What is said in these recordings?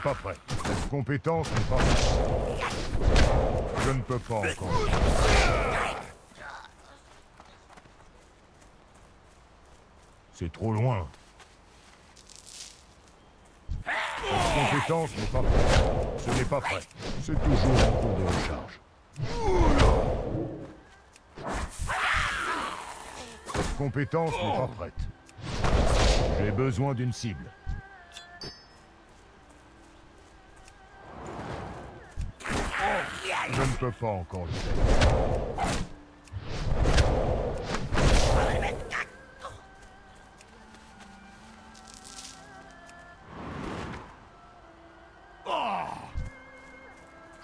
pas prêt. Cette compétence n'est pas prête. Je ne peux pas encore. C'est trop loin. Cette compétence n'est pas prête. Ce n'est pas prêt. C'est toujours en cours de recharge. Cette compétence n'est pas prête. J'ai besoin d'une cible. Je ne peux pas encore le faire.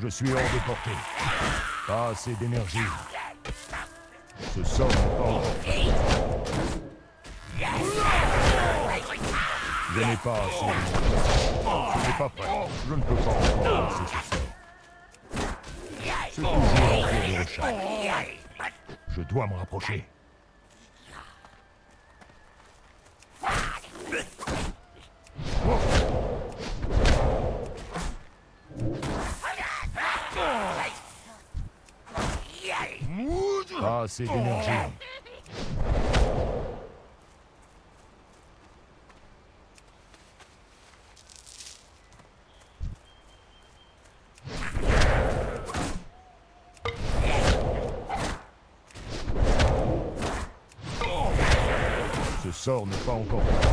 Je suis hors de portée. Pas assez d'énergie. Ce sort n'est pas encore prêt. Je n'ai pas assez d'énergie. Je n'ai pas prêt. Je ne peux pas encore lancer ce sort. C'est toujours en cours de recharge. Je dois me rapprocher. Pas assez d'énergie. Ce sort n'est pas encore prêt.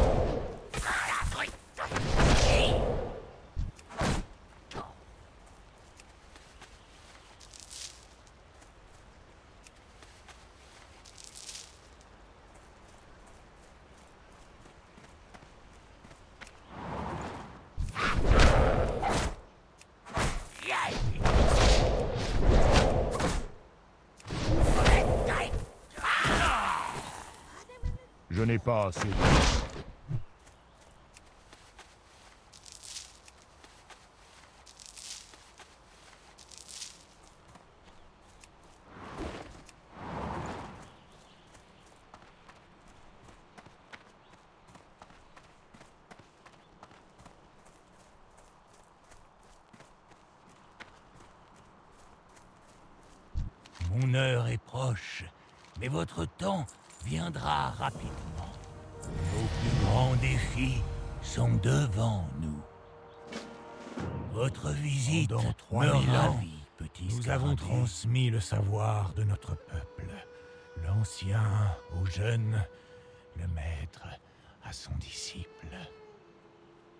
Je n'ai pas assez de... Mon heure est proche, mais votre temps viendra rapidement. Nos plus grands défis sont devant nous. Votre visite Pendant 3000 me ans, ravit, petit nous scarabée. avons transmis le savoir de notre peuple. L'ancien au jeune, le maître à son disciple.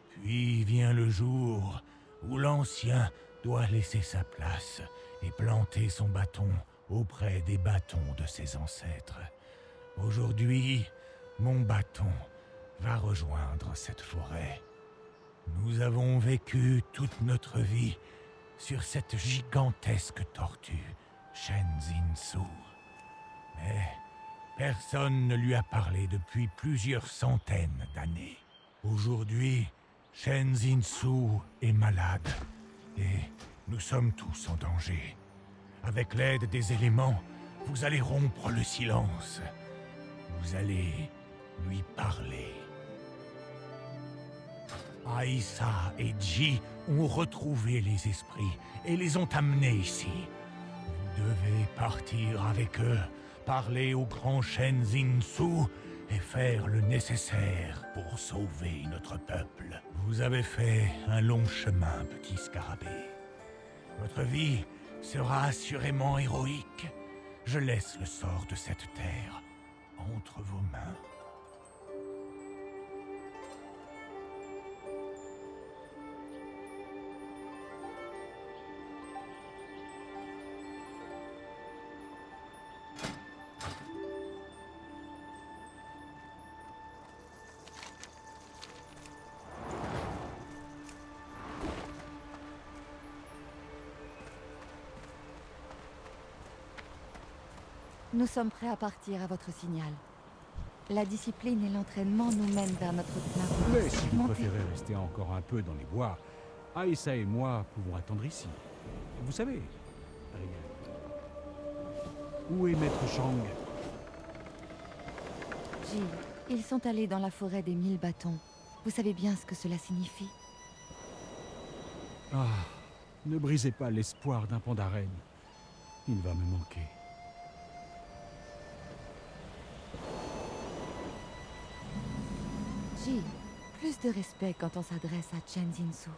Puis vient le jour où l'ancien doit laisser sa place et planter son bâton auprès des bâtons de ses ancêtres. Aujourd'hui, mon bâton va rejoindre cette forêt. Nous avons vécu toute notre vie sur cette gigantesque tortue, Shen-Zin-Su. Mais personne ne lui a parlé depuis plusieurs centaines d'années. Aujourd'hui, Shen-Zin-Su est malade et nous sommes tous en danger. Avec l'aide des éléments, vous allez rompre le silence. Vous allez lui parler. Aïssa et Ji ont retrouvé les esprits et les ont amenés ici. Vous devez partir avec eux, parler au grand Shen-Zin-Su et faire le nécessaire pour sauver notre peuple. Vous avez fait un long chemin, petit scarabée. Votre vie sera assurément héroïque. Je laisse le sort de cette terre entre vos mains. Nous sommes prêts à partir à votre signal. La discipline et l'entraînement nous mènent vers notre plein Mais potentiel. si vous Montez. préférez rester encore un peu dans les bois, Aïssa et moi pouvons attendre ici. Vous savez, rien. Où est Maître Shang? Ji, ils sont allés dans la forêt des 1000 bâtons. Vous savez bien ce que cela signifie. Ah, ne brisez pas l'espoir d'un Pandaren. Il va me manquer. Ji, plus de respect quand on s'adresse à Chen Jinsu.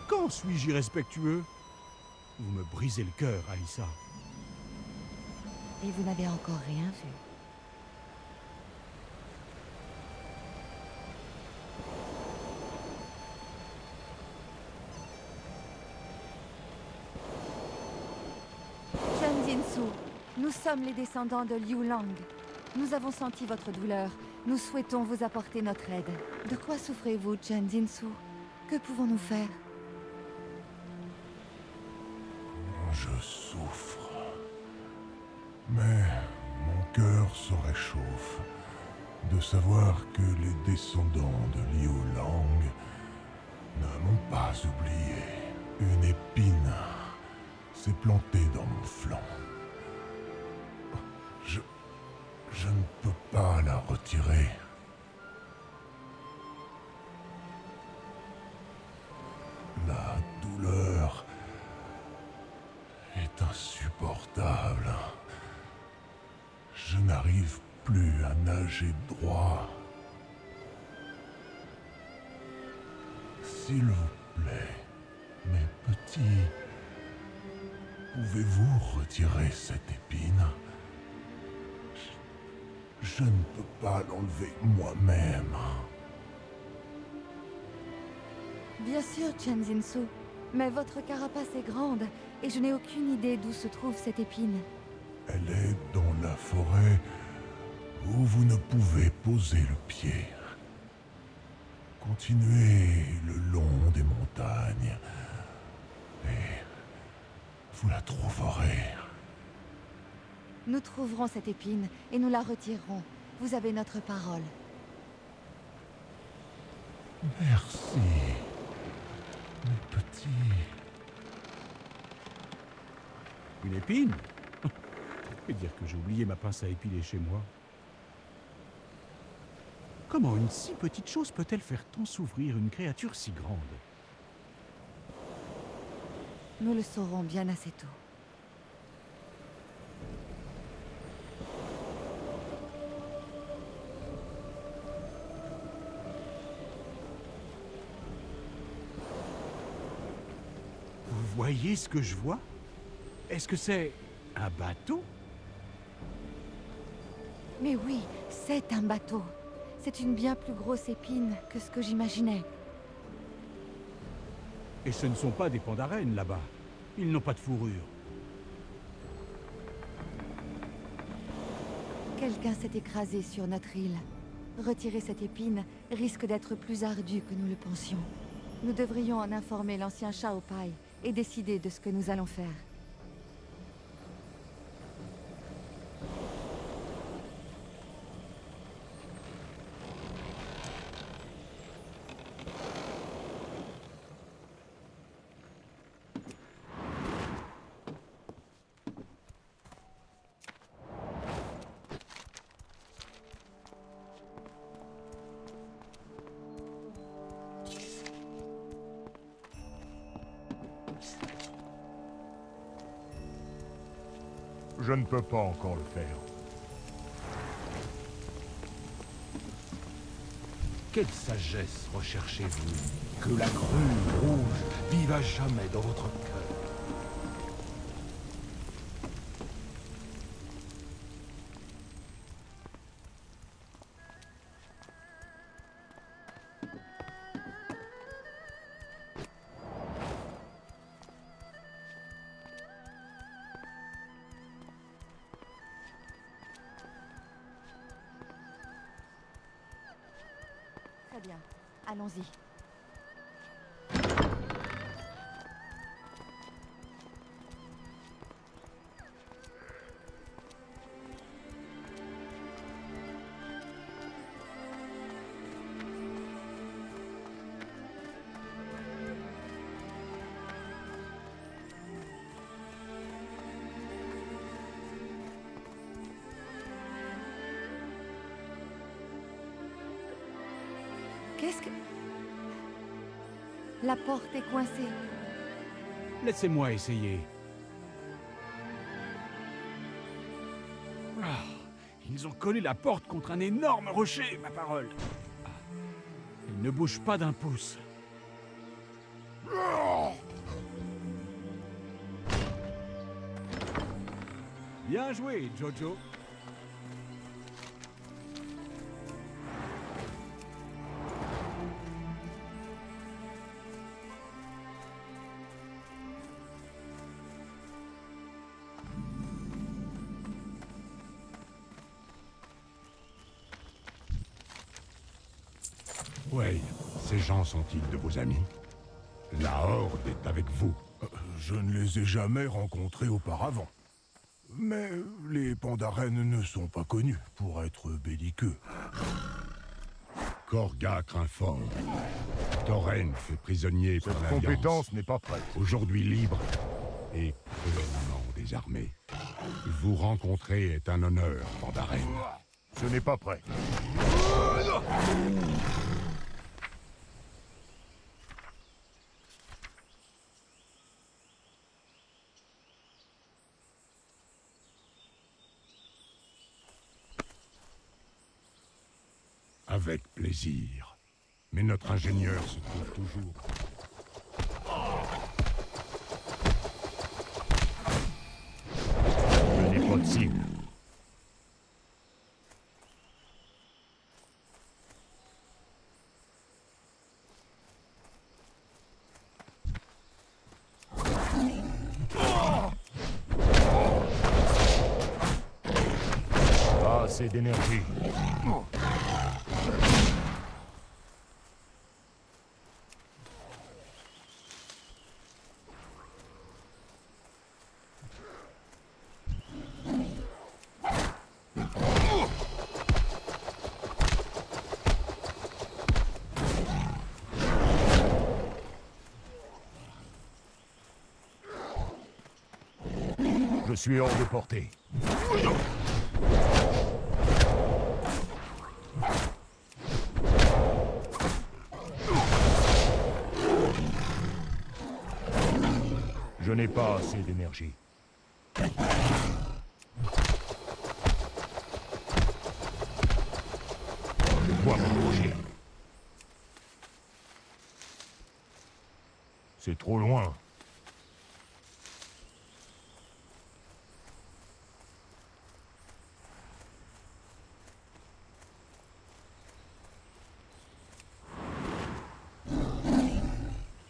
Quand suis-je irrespectueux? Vous me brisez le cœur, Alyssa. Et vous n'avez encore rien vu. Chen Jinsu, nous sommes les descendants de Liu Lang. Nous avons senti votre douleur. Nous souhaitons vous apporter notre aide. De quoi souffrez-vous, Chen Jinsu? Que pouvons-nous faire? Je souffre. Mais mon cœur se réchauffe de savoir que les descendants de Liu Lang ne m'ont pas oublié. Une épine s'est plantée dans mon flanc. Je ne peux pas la retirer. La douleur est insupportable. Je n'arrive plus à nager droit. S'il vous plaît, mes petits, pouvez-vous retirer cette épine? Je ne peux pas l'enlever moi-même. Bien sûr, Chen Jinsu. Mais votre carapace est grande, et je n'ai aucune idée d'où se trouve cette épine. Elle est dans la forêt où vous ne pouvez poser le pied. Continuez le long des montagnes et vous la trouverez. Nous trouverons cette épine et nous la retirerons. Vous avez notre parole. Merci, mes petits. Une épine? Je vais dire que j'ai oublié ma pince à épiler chez moi. Comment une si petite chose peut-elle faire tant s'ouvrir une créature si grande? Nous le saurons bien assez tôt. Vous voyez ce que je vois? Est-ce que c'est un bateau? Mais oui, c'est un bateau. C'est une bien plus grosse épine que ce que j'imaginais. Et ce ne sont pas des Pandaren là-bas. Ils n'ont pas de fourrure. Quelqu'un s'est écrasé sur notre île. Retirer cette épine risque d'être plus ardu que nous le pensions. Nous devrions en informer l'ancien Shao Pai et décider de ce que nous allons faire. Je ne peux pas encore le faire. Quelle sagesse recherchez-vous? Que la grue rouge vive à jamais dans votre cœur. Très bien. Allons-y. Qu'est-ce que... La porte est coincée. Laissez-moi essayer. Ah, ils ont collé la porte contre un énorme rocher, ma parole. Ah, il ne bouge pas d'un pouce. Bien joué, Jojo. Ouais, ces gens sont-ils de vos amis? La Horde est avec vous. Je ne les ai jamais rencontrés auparavant. Mais les Pandaren ne sont pas connus pour être belliqueux. Korga craint fort. Tauren fait prisonnier par Cette l'Alliance. compétence n'est pas prête. Aujourd'hui libre et cruellement désarmé. Vous rencontrer est un honneur, Pandaren. Ce n'est pas prêt. Avec plaisir. Mais notre ingénieur se trouve toujours. Je n'ai pas de cible. Pas assez d'énergie. Je suis hors de portée. Je n'ai pas assez d'énergie. Je dois m'approcher. C'est trop loin.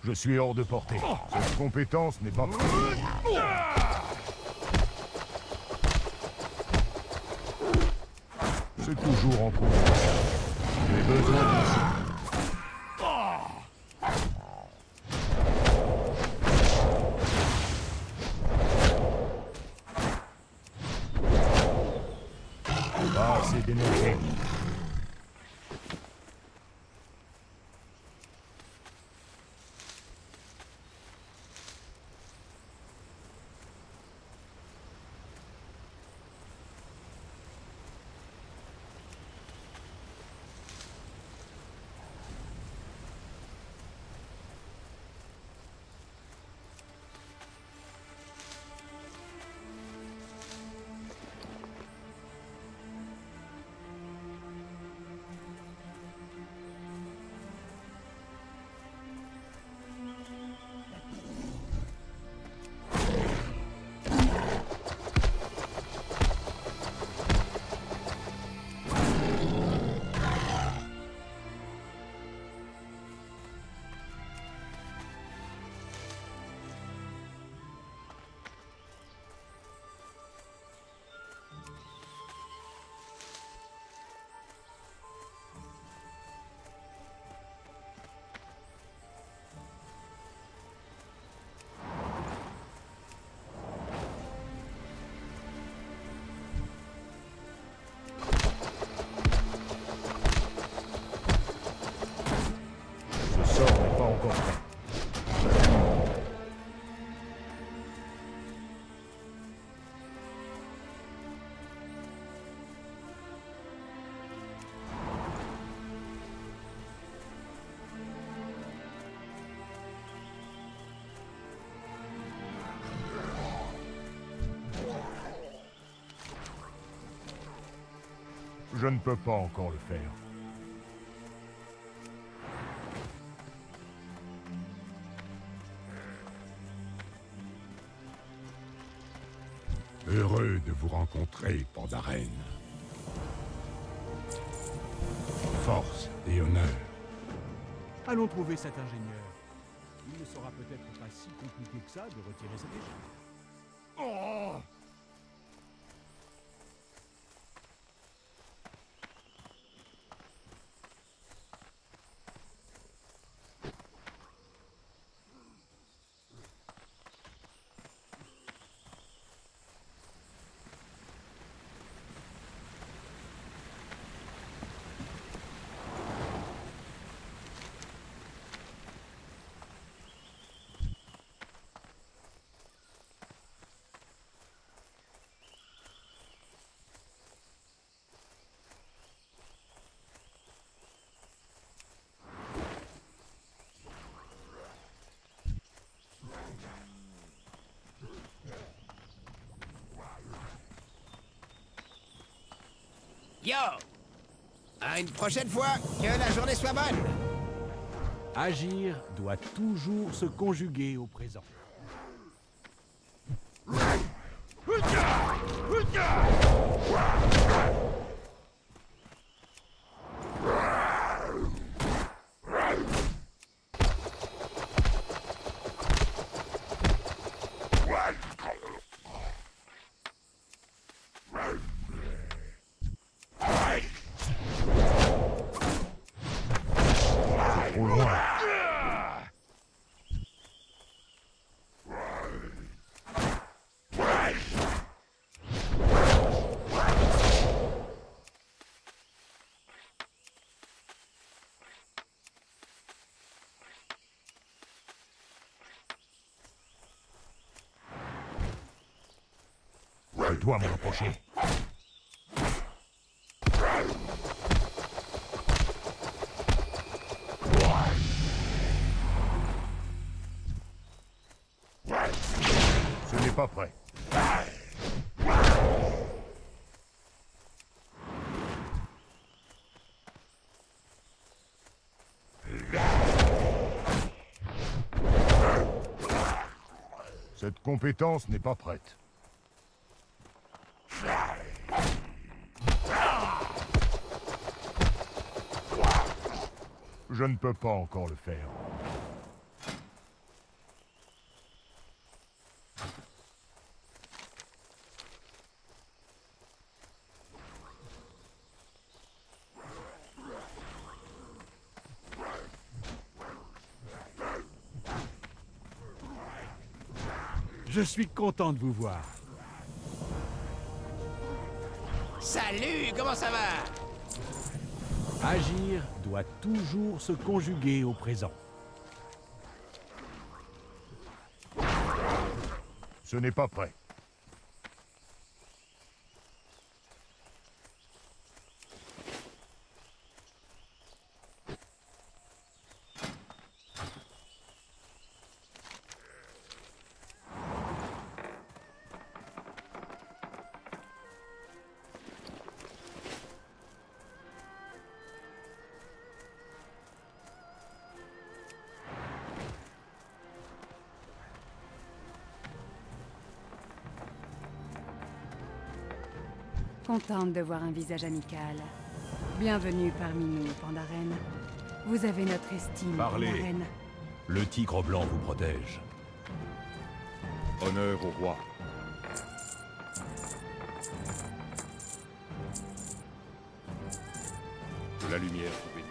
Je suis hors de portée. Cette compétence n'est pas prête. C'est toujours en cours. J'ai besoin d'une cible. Pas assez d'énergie. Je ne peux pas encore le faire. Heureux de vous rencontrer, Pandaren. Force et honneur. Allons trouver cet ingénieur. Il ne sera peut-être pas si compliqué que ça de retirer cette échelle. Oh! Yo! À une prochaine fois, que la journée soit bonne! Agir doit toujours se conjuguer au présent. Au loin. Je dois m'en rapprocher. Ce n'est pas prêt. Cette compétence n'est pas prête. Je ne peux pas encore le faire. Je suis content de vous voir. Salut, comment ça va? Agir doit toujours se conjuguer au présent. Ce n'est pas prêt. Contente de voir un visage amical. Bienvenue parmi nous, Pandaren. Vous avez notre estime, Parlez. Pandaren. Le tigre blanc vous protège. Honneur au roi. Que la lumière vous bénisse.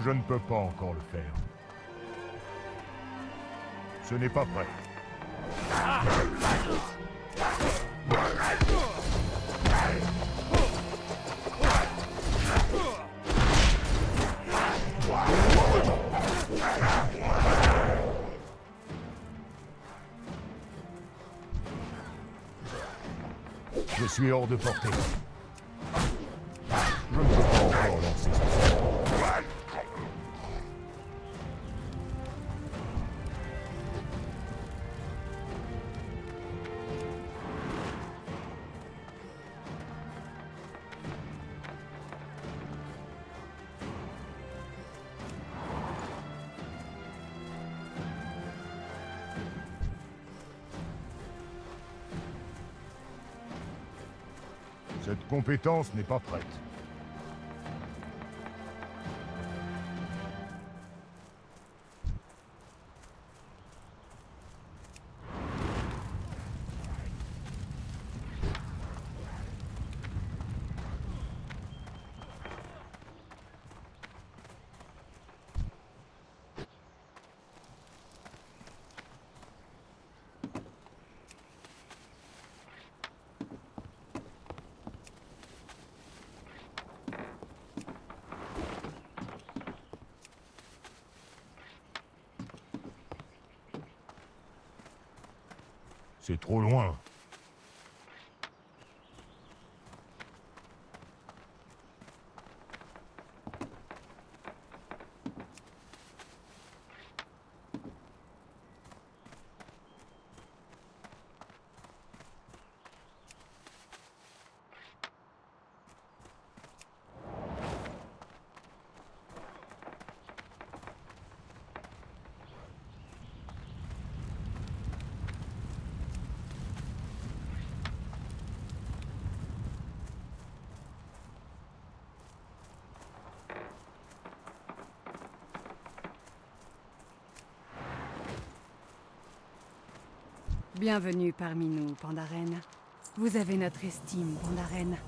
Je ne peux pas encore le faire. Ce n'est pas prêt. suis hors de portée. Je ne peux pas encore lancer ce sort. Cette compétence n'est pas prête. C'est trop loin. Bienvenue parmi nous, Pandaren. Vous avez notre estime, Pandaren.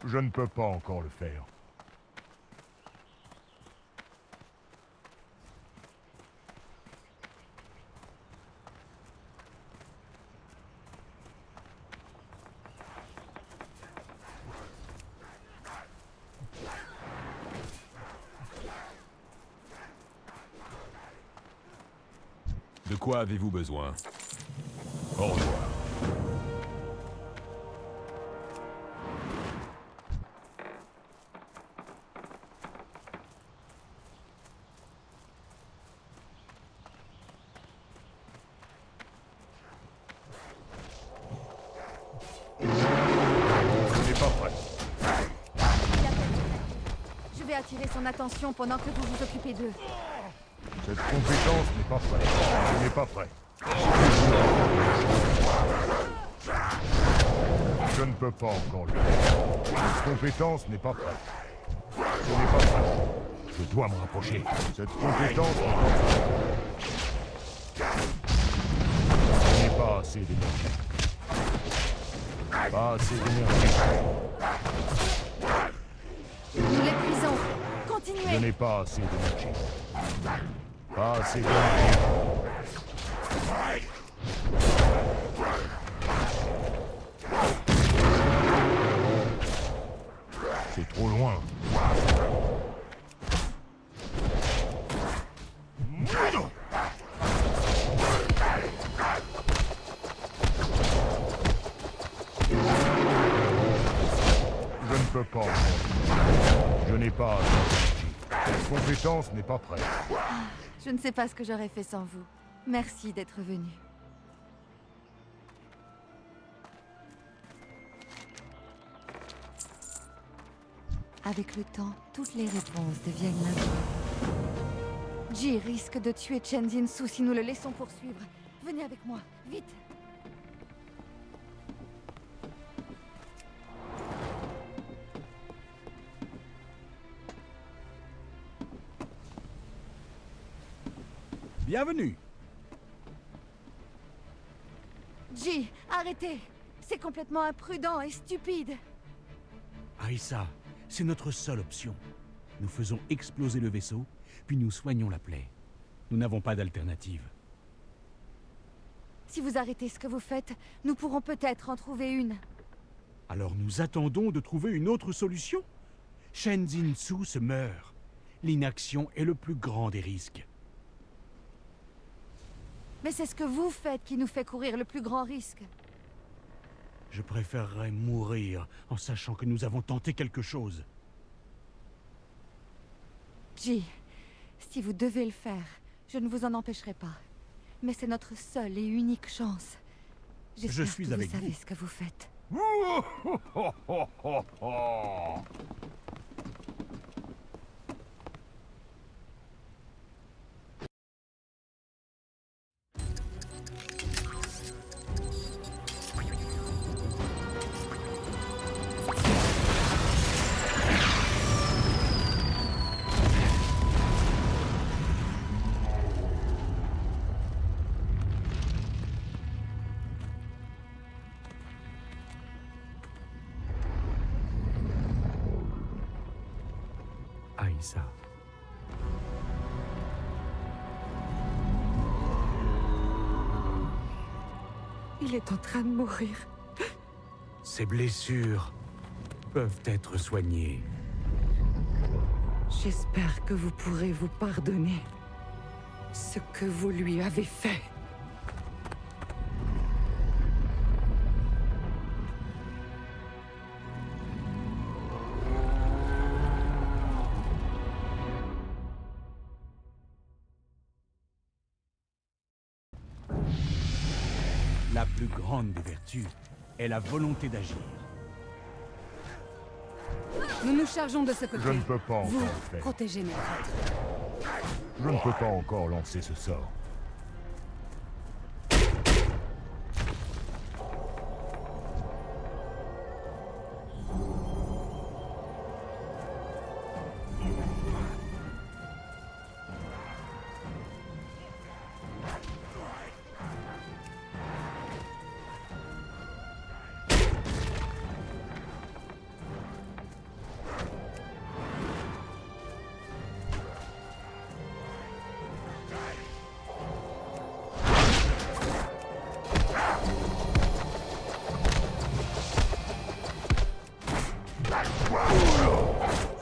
Je ne peux pas encore le faire. De quoi avez-vous besoin? Au revoir. Je vais attirer son attention pendant que vous vous occupez d'eux. Cette compétence n'est pas prête. Je n'ai pas prêt. Je ne peux pas encore le faire. Cette compétence n'est pas prête. Je n'ai pas prêt. Je dois me rapprocher. Cette compétence n'est pas prête. Je n'ai pas assez d'énergie. Pas assez d'énergie. Nous l'épuisons. Je Continuez. n'ai pas assez d'énergie. Pas assez d'énergie. C'est trop loin. Je ne peux pas. Je n'ai pas assez d'énergie. Cette compétence n'est pas prête. Je ne sais pas ce que j'aurais fait sans vous. Merci d'être venu. Avec le temps, toutes les réponses deviennent limpides. Ji risque de tuer Chen Jinsu si nous le laissons poursuivre. Venez avec moi, vite! Bienvenue. Ji, arrêtez! C'est complètement imprudent et stupide! Aïssa, c'est notre seule option. Nous faisons exploser le vaisseau, puis nous soignons la plaie. Nous n'avons pas d'alternative. Si vous arrêtez ce que vous faites, nous pourrons peut-être en trouver une. Alors nous attendons de trouver une autre solution. Chen Jinsu se meurt. L'inaction est le plus grand des risques. Mais c'est ce que vous faites qui nous fait courir le plus grand risque. Je préférerais mourir en sachant que nous avons tenté quelque chose. Ji, si vous devez le faire, je ne vous en empêcherai pas. Mais c'est notre seule et unique chance. Je suis J'espère que avec vous savez vous. ce que vous faites. Aïssa. Il est en train de mourir. Ses blessures peuvent être soignées. J'espère que vous pourrez vous pardonner ce que vous lui avez fait. La plus grande des vertus est la volonté d'agir. Nous nous chargeons de ce côté. Je ne peux pas encore Vous, le faire. protégez mes prêtres. Je ne peux pas encore lancer ce sort.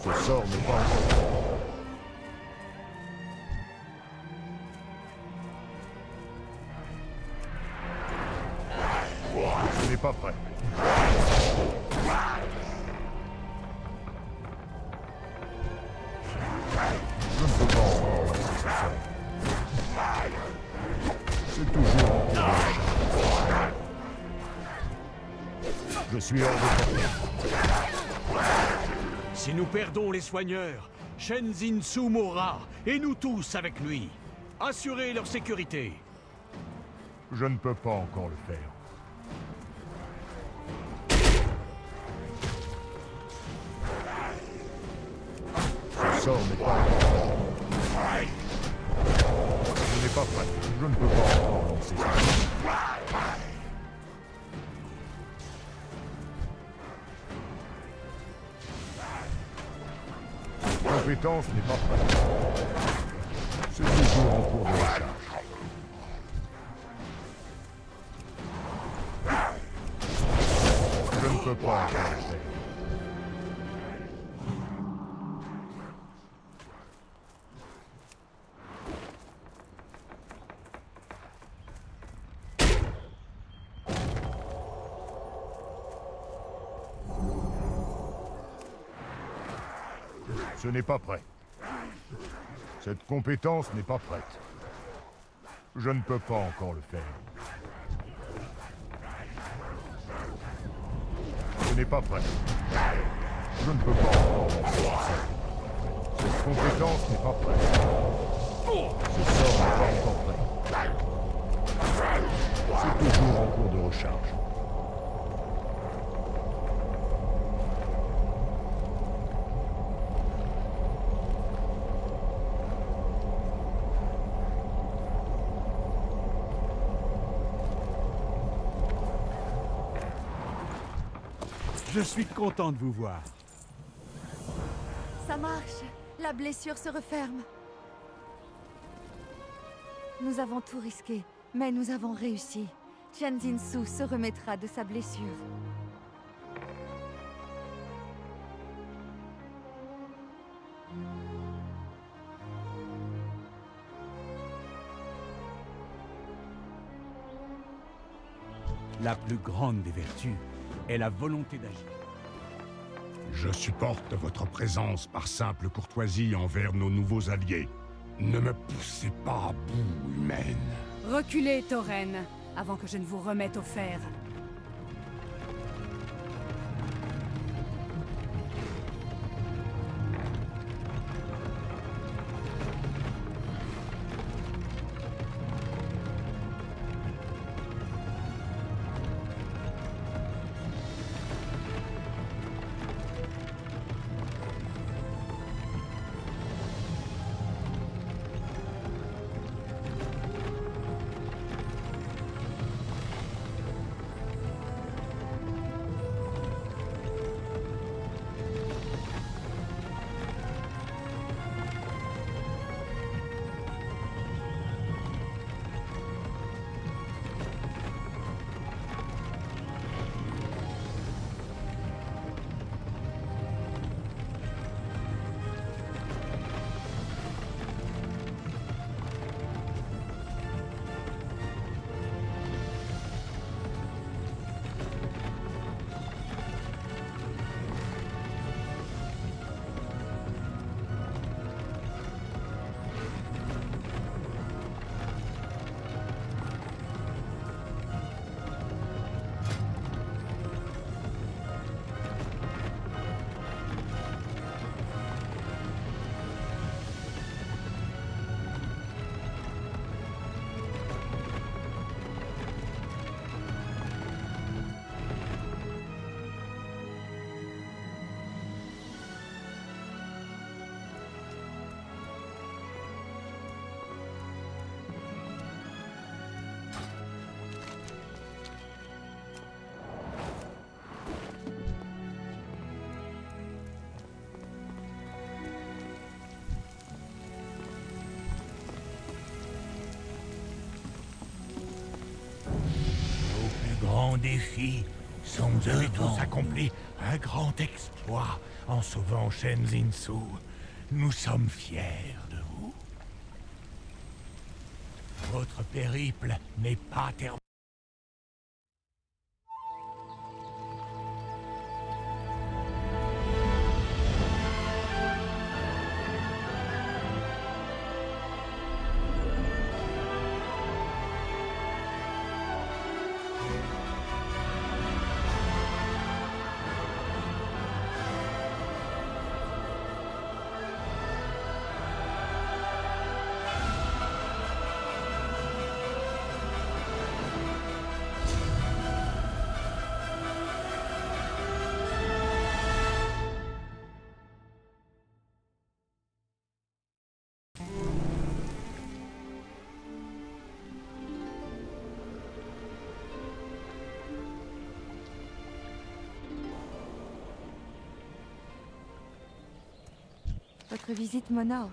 Ce sort n'est pas encore... Ce n'est pas prêt. Je ne peux pas encore lancer ce sort. C'est toujours en cours de recherche. Je suis hors de portée. Si nous perdons les soigneurs, Chen Jinsu mourra, et nous tous avec lui. Assurez leur sécurité. Je ne peux pas encore le faire. Ce sort n'est pas encore... Ce n'est pas prêt. Je ne peux pas encore lancer ça. Compétence n'est pas prête. C'est toujours en cours de recherche. Je ne peux pas encore le faire. Ce n'est pas prêt. Cette compétence n'est pas prête. Je ne peux pas encore le faire. Ce n'est pas prêt. Je ne peux pas encore m'en. Cette compétence n'est pas prête. Ce sort n'est pas encore prêt. C'est toujours en cours de recharge. Je suis content de vous voir. Ça marche. La blessure se referme. Nous avons tout risqué, mais nous avons réussi. Chen Jinsu se remettra de sa blessure. La plus grande des vertus est la volonté d'agir. Je supporte votre présence par simple courtoisie envers nos nouveaux alliés. Ne me poussez pas à bout, humaine. Reculez, Tauren, avant que je ne vous remette au fer. Grands défis sont Vous avez devant tous accompli un grand exploit en sauvant Chen Jinsu. Nous sommes fiers de vous. Votre périple n'est pas terminé. Votre visite m'honore.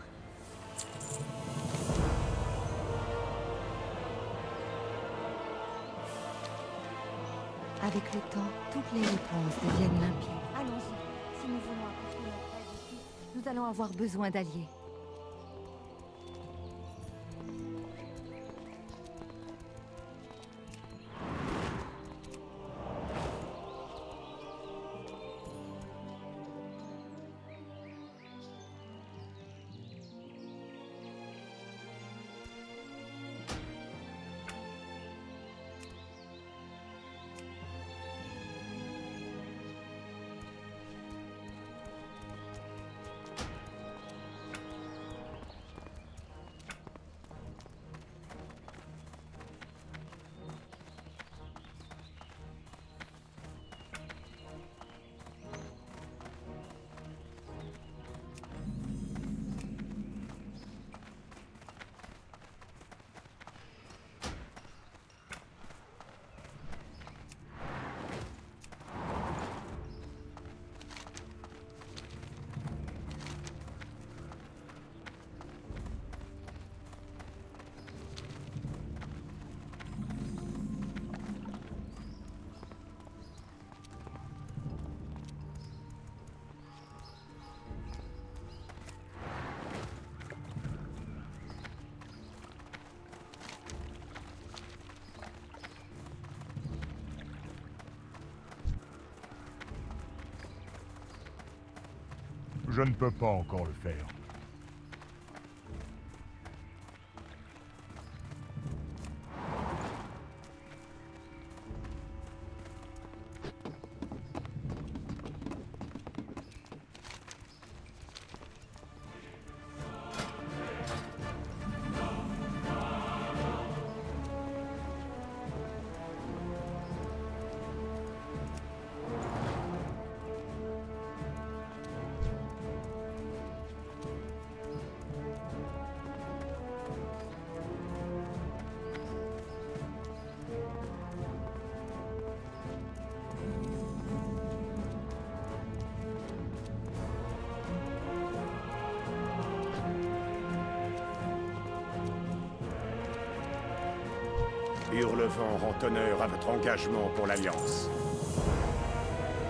Avec le temps, toutes les réponses deviennent limpides. Allons-y. Si nous voulons apporter notre aide ici, nous allons avoir besoin d'alliés. Je ne peux pas encore le faire. Hurlevent rend honneur à votre engagement pour l'Alliance.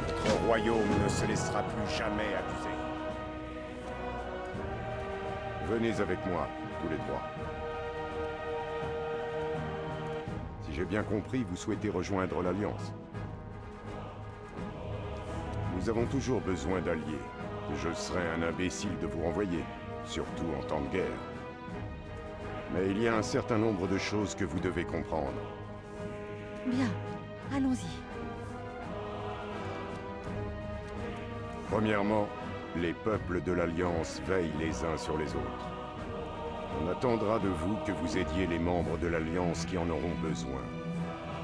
Notre royaume ne se laissera plus jamais abuser. Venez avec moi, tous les trois. Si j'ai bien compris, vous souhaitez rejoindre l'Alliance. Nous avons toujours besoin d'alliés. Je serais un imbécile de vous renvoyer, surtout en temps de guerre. Mais il y a un certain nombre de choses que vous devez comprendre. Bien, allons-y. Premièrement, les peuples de l'Alliance veillent les uns sur les autres. On attendra de vous que vous aidiez les membres de l'Alliance qui en auront besoin.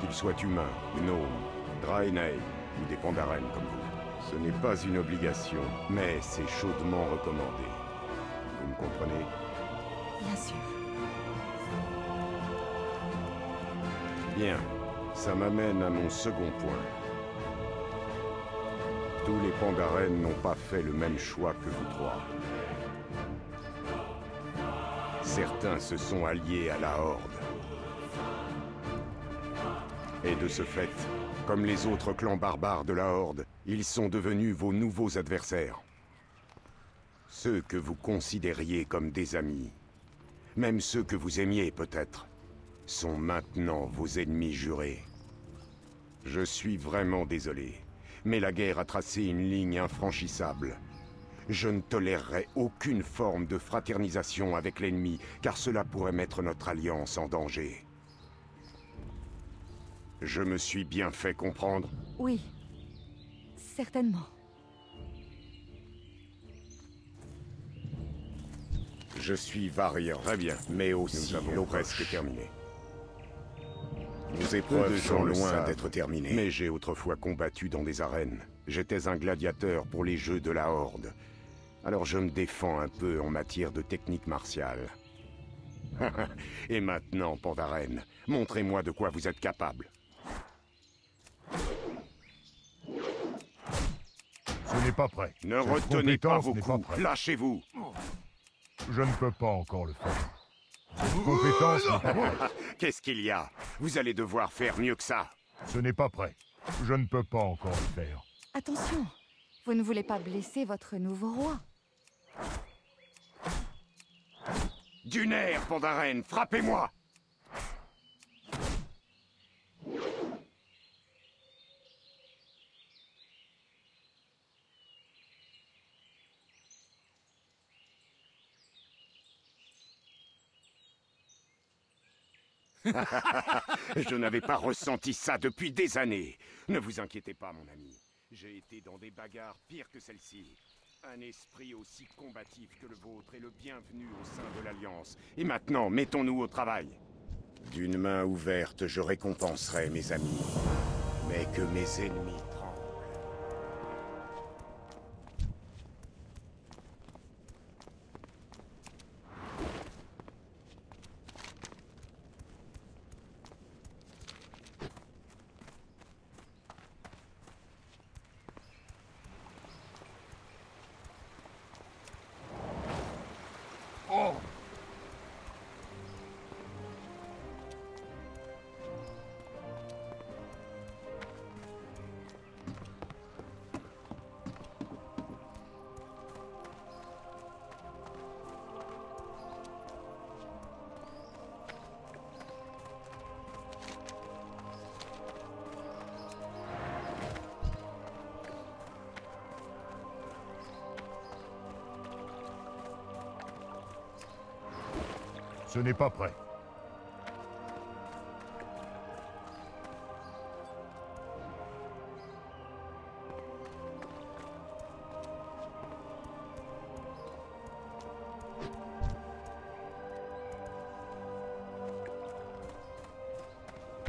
Qu'ils soient humains, gnomes, Draenei ou des Pandaren comme vous. Ce n'est pas une obligation, mais c'est chaudement recommandé. Vous me comprenez? Bien sûr. Bien, ça m'amène à mon second point. Tous les Pandaren n'ont pas fait le même choix que vous trois. Certains se sont alliés à la Horde. Et de ce fait, comme les autres clans barbares de la Horde, ils sont devenus vos nouveaux adversaires. Ceux que vous considériez comme des amis, même ceux que vous aimiez peut-être, sont maintenant vos ennemis jurés. Je suis vraiment désolé, mais la guerre a tracé une ligne infranchissable. Je ne tolérerai aucune forme de fraternisation avec l'ennemi, car cela pourrait mettre notre alliance en danger. Je me suis bien fait comprendre? Oui, certainement. Je suis Varian. Très bien, mais aussi presque terminé. Nos épreuves sont loin d'être terminées. Mais j'ai autrefois combattu dans des arènes. J'étais un gladiateur pour les jeux de la Horde. Alors je me défends un peu en matière de technique martiale. Et maintenant, Pandaren, montrez-moi de quoi vous êtes capable. Ce n'est pas prêt. Ne Cette retenez pas compétence vos n'est pas coups, prête. lâchez-vous. Je ne peux pas encore le faire. Cette compétence n'est pas prête. Qu'est-ce qu'il y a? Vous allez devoir faire mieux que ça. Ce n'est pas prêt. Je ne peux pas encore le faire. Attention, vous ne voulez pas blesser votre nouveau roi. Du nerf, Pandaren, frappez-moi! Je n'avais pas ressenti ça depuis des années. Ne vous inquiétez pas, mon ami. J'ai été dans des bagarres pires que celle-ci. Un esprit aussi combatif que le vôtre est le bienvenu au sein de l'Alliance. Et maintenant, mettons-nous au travail. D'une main ouverte, je récompenserai mes amis. Mais que mes ennemis tremblent. Ce n'est pas prêt.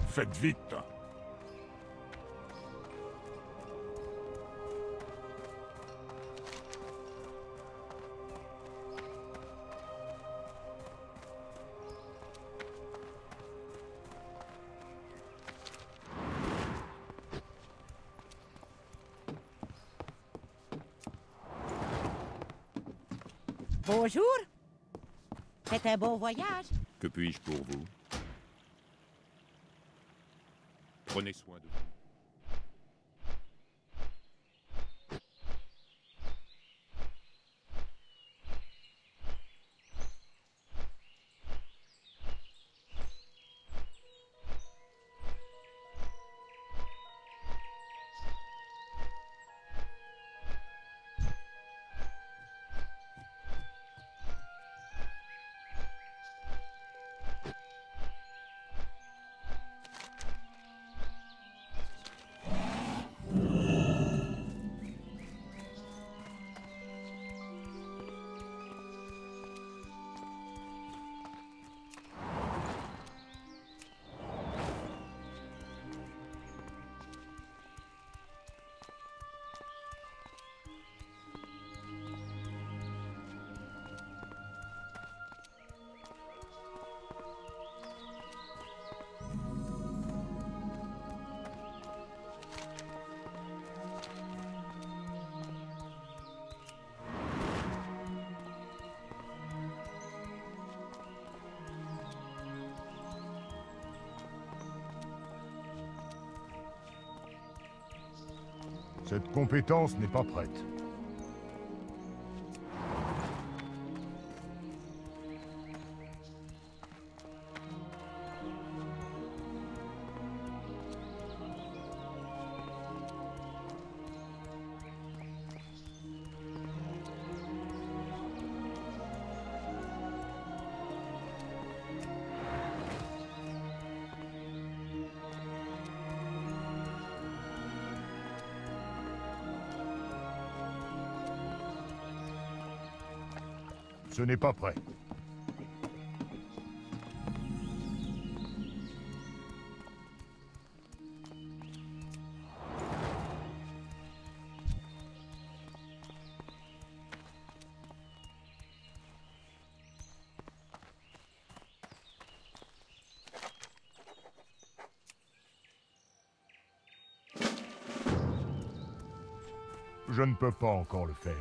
Faites vite. Bonjour. C'est un bon voyage. Que puis-je pour vous? Prenez soin de vous. Cette compétence n'est pas prête. Ce n'est pas prêt. Je ne peux pas encore le faire.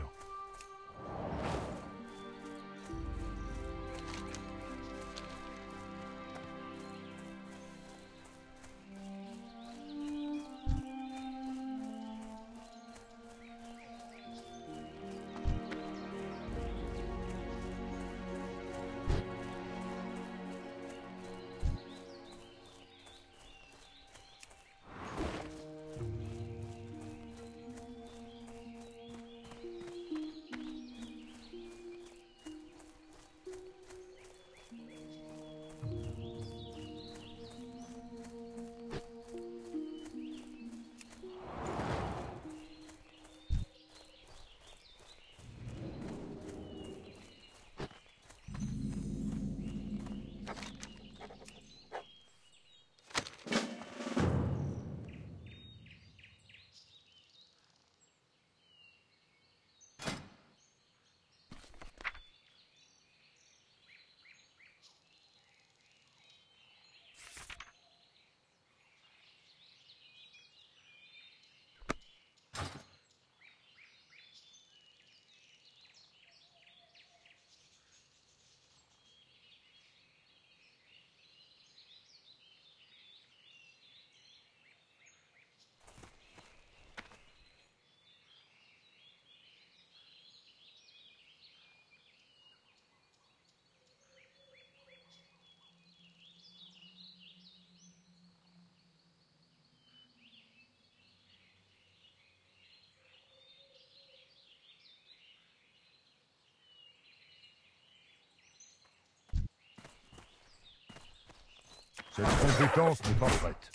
Cette compétence n'est pas prête.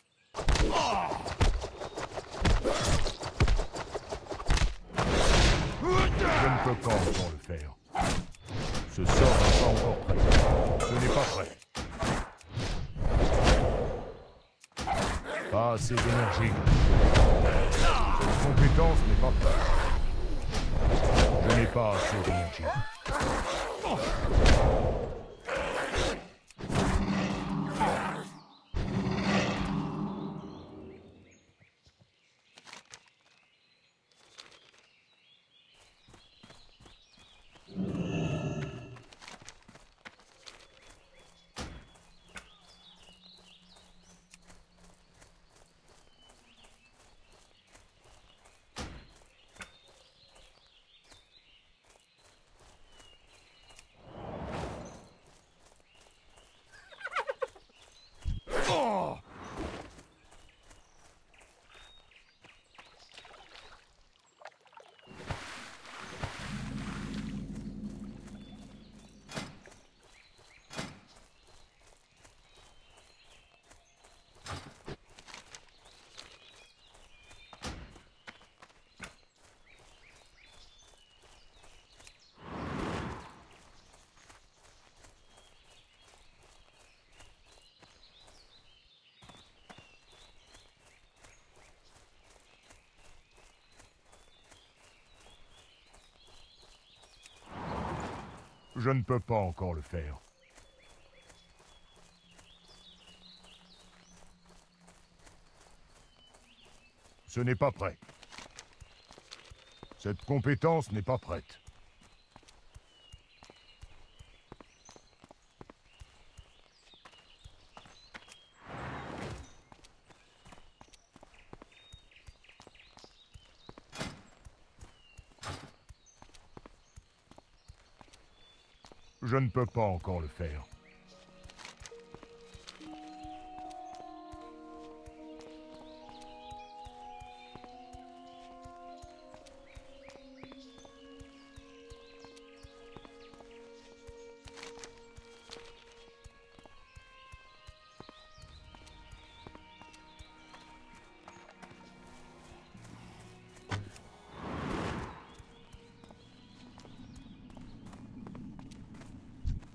Je ne peux pas encore le faire. Ce sort n'est pas encore prêt. Ce n'est pas prêt. Pas assez d'énergie. Cette compétence n'est pas prête. Je n'ai pas assez d'énergie. Je ne peux pas encore le faire. Ce n'est pas prêt. Cette compétence n'est pas prête. Je ne peux pas encore le faire.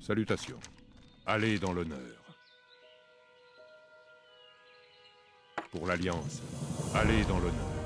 Salutations. Allez dans l'honneur. Pour l'Alliance, allez dans l'honneur.